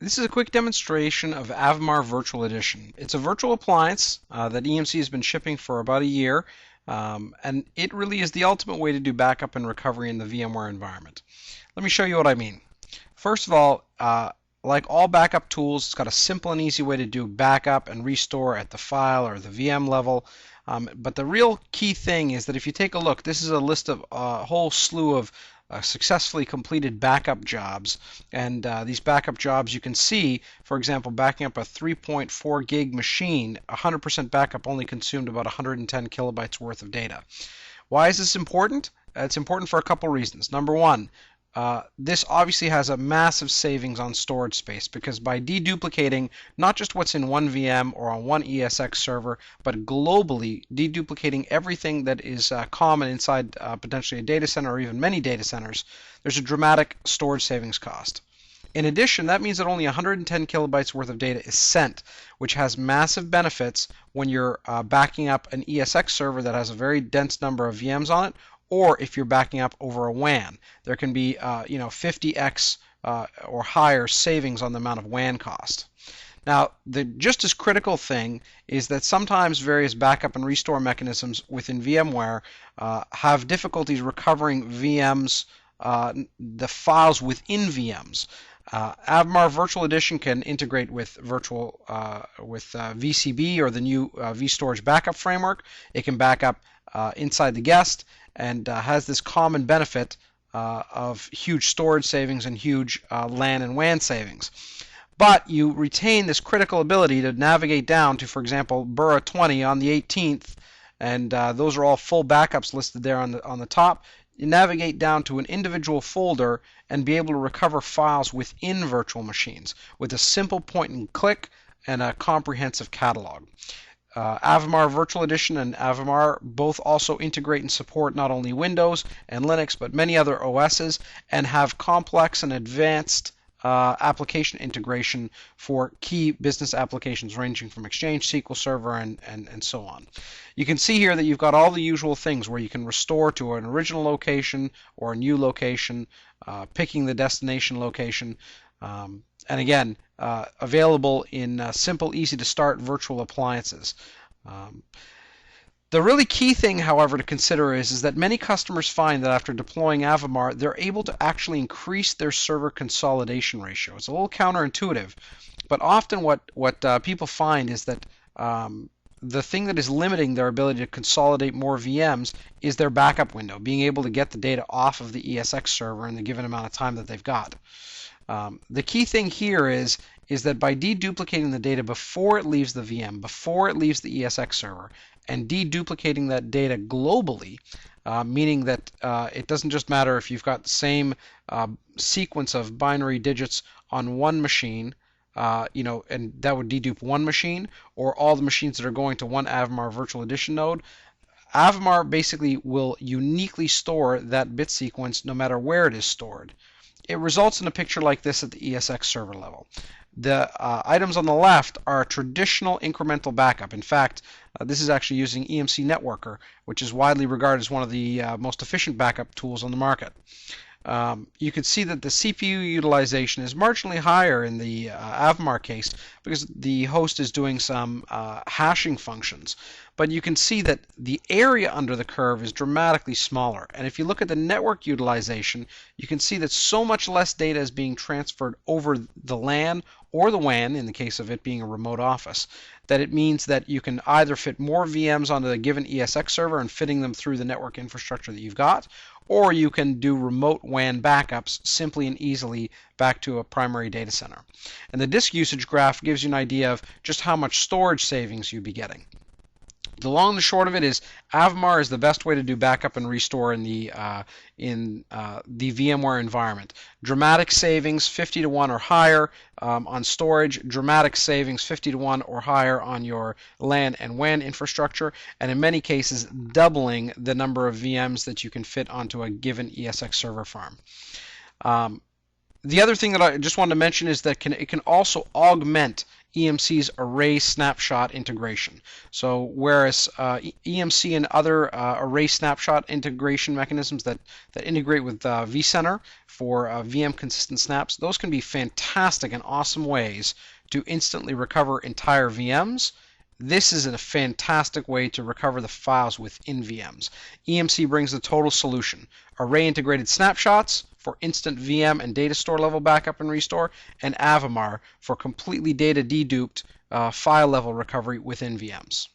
This is a quick demonstration of Avamar Virtual Edition. It's a virtual appliance that EMC has been shipping for about a year, and it really is the ultimate way to do backup and recovery in the VMware environment. Let me show you what I mean. First of all, like all backup tools, it's got a simple and easy way to do backup and restore at the file or the VM level. But the real key thing is that if you take a look, this is a list of a whole slew of successfully completed backup jobs, and these backup jobs you can see, for example, backing up a 3.4 gig machine, 100% backup only consumed about 110 kilobytes worth of data. Why is this important? It's important for a couple reasons. Number one, this obviously has a massive savings on storage space because by deduplicating not just what's in one VM or on one ESX server, but globally deduplicating everything that is common inside potentially a data center or even many data centers, there's a dramatic storage savings cost. In addition, that means that only 110 kilobytes worth of data is sent, which has massive benefits when you're backing up an ESX server that has a very dense number of VMs on it, or if you're backing up over a WAN. There can be 50x or higher savings on the amount of WAN cost. Now, the just as critical thing is that sometimes various backup and restore mechanisms within VMware have difficulties recovering VMs, the files within VMs. Avamar Virtual Edition can integrate with VCB or the new vStorage backup framework. It can back up inside the guest and has this common benefit of huge storage savings and huge LAN and WAN savings. But you retain this critical ability to navigate down to, for example, Borough 20 on the 18th, and those are all full backups listed there on the top. You navigate down to an individual folder and be able to recover files within virtual machines with a simple point and click and a comprehensive catalog. Avamar Virtual Edition and Avamar both also integrate and support not only Windows and Linux but many other OSs and have complex and advanced application integration for key business applications ranging from Exchange, SQL Server, and so on. You can see here that you've got all the usual things where you can restore to an original location or a new location, picking the destination location, and again, available in simple, easy to start virtual appliances. The really key thing, however, to consider is that many customers find that after deploying Avamar, they're able to actually increase their server consolidation ratio. It's a little counterintuitive, but often what people find is that the thing that is limiting their ability to consolidate more VMs is their backup window, being able to get the data off of the ESX server in the given amount of time that they've got. The key thing here is that by deduplicating the data before it leaves the VM, before it leaves the ESX server, and deduplicating that data globally, meaning that it doesn't just matter if you've got the same sequence of binary digits on one machine, and that would dedupe one machine, or all the machines that are going to one Avamar Virtual Edition node. Avamar basically will uniquely store that bit sequence no matter where it is stored. It results in a picture like this at the ESX server level. The items on the left are traditional incremental backup. In fact, this is actually using EMC Networker, which is widely regarded as one of the most efficient backup tools on the market. You can see that the CPU utilization is marginally higher in the Avamar case because the host is doing some hashing functions. But you can see that the area under the curve is dramatically smaller. And if you look at the network utilization, you can see that so much less data is being transferred over the LAN or the WAN, in the case of it being a remote office, that it means that you can either fit more VMs onto a given ESX server and fitting them through the network infrastructure that you've got, or you can do remote WAN backups simply and easily back to a primary data center. And the disk usage graph gives you an idea of just how much storage savings you'd be getting. The long and the short of it is Avamar is the best way to do backup and restore in the VMware environment. Dramatic savings 50 to 1 or higher on storage, dramatic savings 50 to 1 or higher on your LAN and WAN infrastructure, and in many cases doubling the number of VMs that you can fit onto a given ESX server farm. The other thing that I just wanted to mention is that it can also augment EMC's array snapshot integration. So whereas EMC and other array snapshot integration mechanisms that integrate with vCenter for VM consistent snaps, those can be fantastic and awesome ways to instantly recover entire VMs. This is a fantastic way to recover the files within VMs. EMC brings the total solution. Array integrated snapshots for instant VM and data store level backup and restore, and Avamar for completely data deduped file level recovery within VMs.